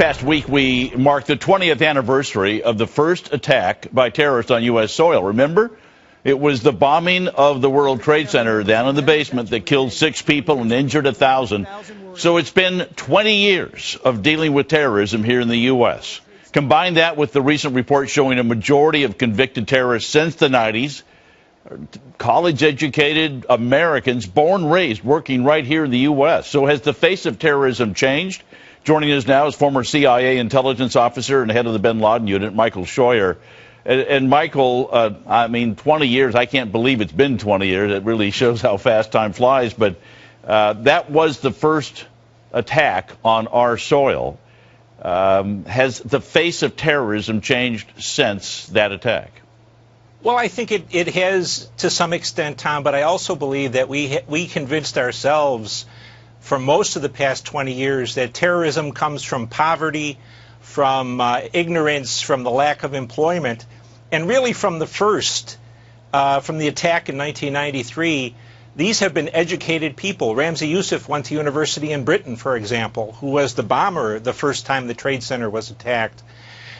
Past week, we marked the 20th anniversary of the first attack by terrorists on U.S. soil. Remember? It was the bombing of the World Trade Center down in the basement that killed 6 people and injured 1,000. So it's been 20 years of dealing with terrorism here in the U.S. Combine that with the recent report showing a majority of convicted terrorists since the 90s, college-educated Americans, born, raised, working right here in the U.S. So has the face of terrorism changed? Joining us now is former CIA intelligence officer and head of the bin Laden unit, Michael Scheuer. And Michael, 20 years, I can't believe it's been 20 years. It really shows how fast time flies. But that was the first attack on our soil. Has the face of terrorism changed since that attack? Well, I think it has to some extent, Tom, but I also believe that we convinced ourselves for most of the past 20 years that terrorism comes from poverty, from ignorance, from the lack of employment, and really from the first, from the attack in 1993, these have been educated people. Ramzi Youssef went to university in Britain, for example, who was the bomber the first time the Trade Center was attacked.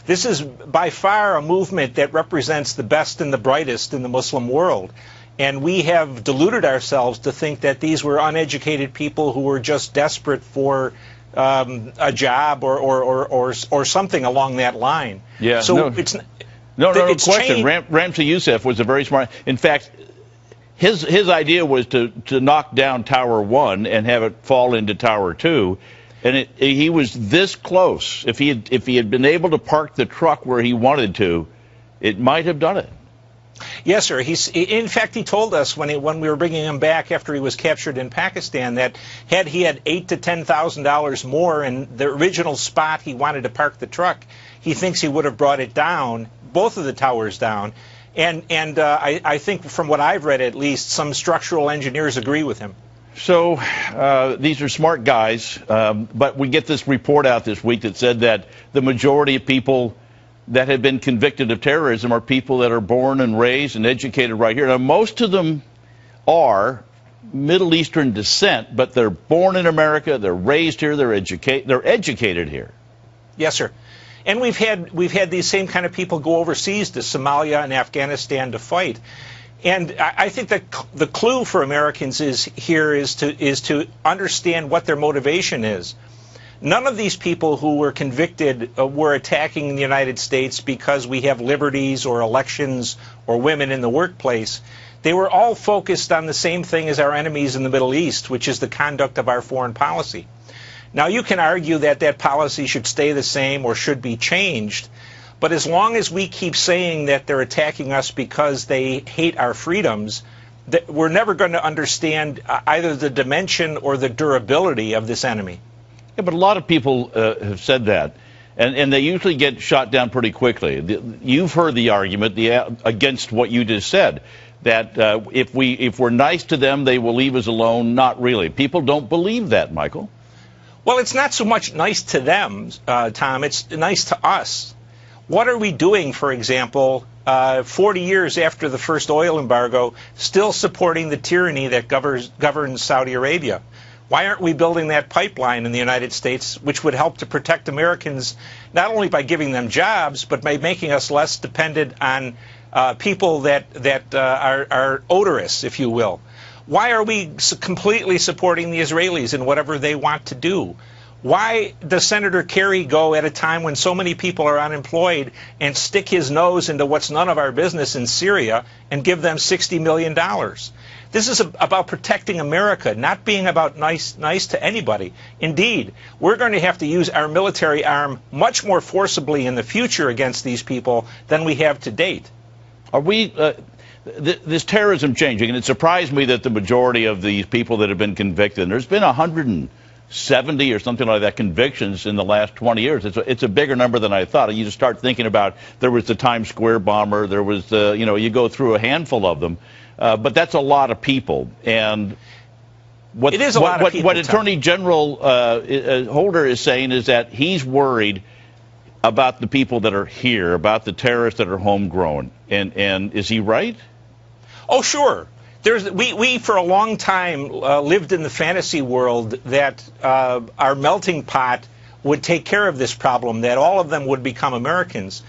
This is by far a movement that represents the best and the brightest in the Muslim world. And we have deluded ourselves to think that these were uneducated people who were just desperate for a job or something along that line. Yeah. So no question. Ramzi Youssef was a very smart. In fact, his idea was to knock down Tower 1 and have it fall into Tower 2. And he was this close. If he had been able to park the truck where he wanted to, it might have done it. Yes, sir. In fact, he told us when we were bringing him back after he was captured in Pakistan that had he had $8,000 to $10,000 more in the original spot he wanted to park the truck, he thinks he would have brought it down, both of the towers down. And I think from what I've read, at least, some structural engineers agree with him. So these are smart guys, but we get this report out this week that said that the majority of people that have been convicted of terrorism are people that are born and raised and educated right here. Now, most of them are Middle Eastern descent, but they're born in America, they're raised here, they're educated here. Yes, sir. And we've had these same kind of people go overseas to Somalia and Afghanistan to fight. And I think that the clue for Americans is to understand what their motivation is. None of these people who were convicted were attacking the United States because we have liberties or elections or women in the workplace. They were all focused on the same thing as our enemies in the Middle East, which is the conduct of our foreign policy. Now, you can argue that that policy should stay the same or should be changed, but as long as we keep saying that they're attacking us because they hate our freedoms, we're never going to understand either the dimension or the durability of this enemy. Yeah, but a lot of people have said that, and they usually get shot down pretty quickly. You've heard the argument against what you just said, that if we're nice to them, they will leave us alone. Not really. People don't believe that, Michael. Well, it's not so much nice to them, Tom. It's nice to us. What are we doing, for example, 40 years after the first oil embargo, still supporting the tyranny that governs Saudi Arabia? Why aren't we building that pipeline in the United States, which would help to protect Americans, not only by giving them jobs, but by making us less dependent on people that are odorous, if you will? Why are we completely supporting the Israelis in whatever they want to do? Why does Senator Kerry go at a time when so many people are unemployed and stick his nose into what's none of our business in Syria and give them $60 million? This is about protecting America, not being about nice to anybody. Indeed, we're going to have to use our military arm much more forcibly in the future against these people than we have to date. Are we this terrorism changing? And it surprised me that the majority of these people that have been convicted, and there's been 170 or something like that convictions in the last 20 years. It's a bigger number than I thought. You just start thinking about, there was the Times Square bomber, there was the, you go through a handful of them. But that's a lot of people, and what Attorney General Holder is saying is that he's worried about the people that are here, about the terrorists that are homegrown, and is he right? Oh, sure. We for a long time lived in the fantasy world that our melting pot would take care of this problem, that all of them would become Americans.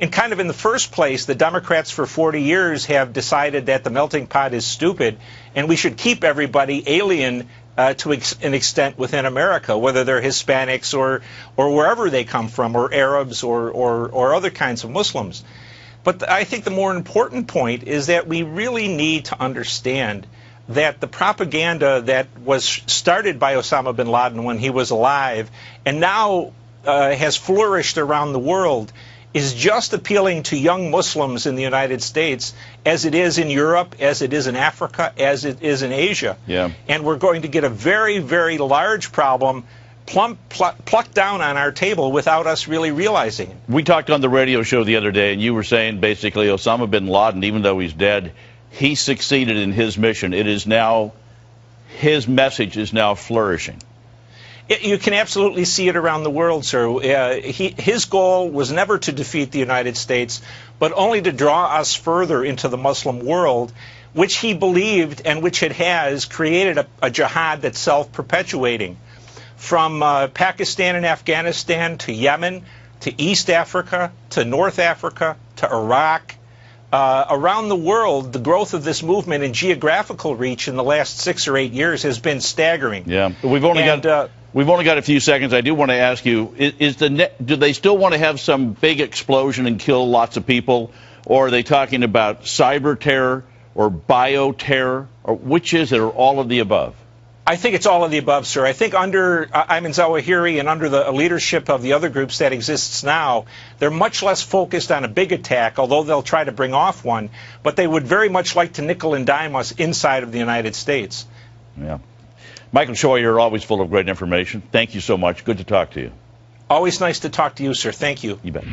And kind of in the first place, the Democrats for 40 years have decided that the melting pot is stupid and we should keep everybody alien to an extent within America, whether they're Hispanics or wherever they come from, or Arabs or other kinds of Muslims. But I think the more important point is that we really need to understand that the propaganda that was started by Osama bin Laden when he was alive and now has flourished around the world is just appealing to young Muslims in the United States as it is in Europe, as it is in Africa, as it is in Asia. Yeah. And we're going to get a very, very large problem plucked down on our table without us really realizing it. We talked on the radio show the other day, and you were saying basically Osama bin Laden, even though he's dead, he succeeded in his mission. It is now, his message is now flourishing. You can absolutely see it around the world, sir. His goal was never to defeat the United States, but only to draw us further into the Muslim world, which he believed and which it has created a jihad that's self-perpetuating. From Pakistan and Afghanistan to Yemen to East Africa to North Africa to Iraq, around the world, the growth of this movement in geographical reach in the last 6 or 8 years has been staggering. Yeah, we've only got a few seconds. I do want to ask you: do they still want to have some big explosion and kill lots of people, or are they talking about cyber terror or bioterror, or which is it, or all of the above? I think it's all of the above, sir. I think under Ayman Zawahiri and under the leadership of the other groups that exists now, they're much less focused on a big attack, although they'll try to bring off one, but they would very much like to nickel and dime us inside of the United States. Yeah. Michael Scheuer, you're always full of great information. Thank you so much. Good to talk to you. Always nice to talk to you, sir. Thank you. You bet.